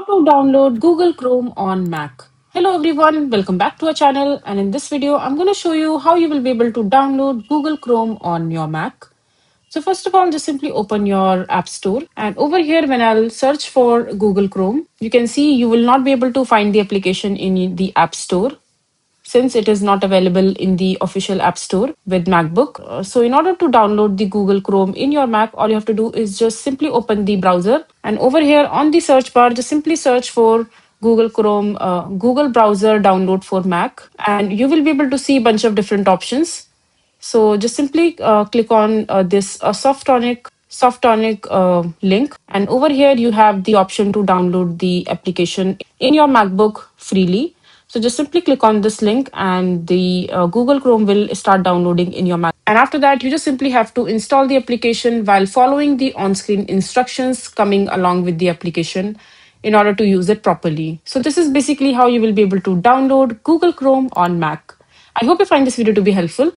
How to download Google Chrome on Mac. Hello everyone, welcome back to our channel, and in this video I'm going to show you how you will be able to download Google Chrome on your Mac. So first of all, just simply open your App Store, and over here when I'll search for Google Chrome, you can see you will not be able to find the application in the App Store since it is not available in the official App Store with MacBook. So in order to download the Google Chrome in your Mac, all you have to do is just simply open the browser, and over here on the search bar, just simply search for Google Chrome, Google browser download for Mac, and you will be able to see a bunch of different options. So just simply click on this Softonic link, and over here you have the option to download the application in your MacBook freely. So just simply click on this link, and the Google Chrome will start downloading in your Mac. And after that, you just simply have to install the application while following the on-screen instructions coming along with the application in order to use it properly. So this is basically how you will be able to download Google Chrome on Mac. I hope you find this video to be helpful.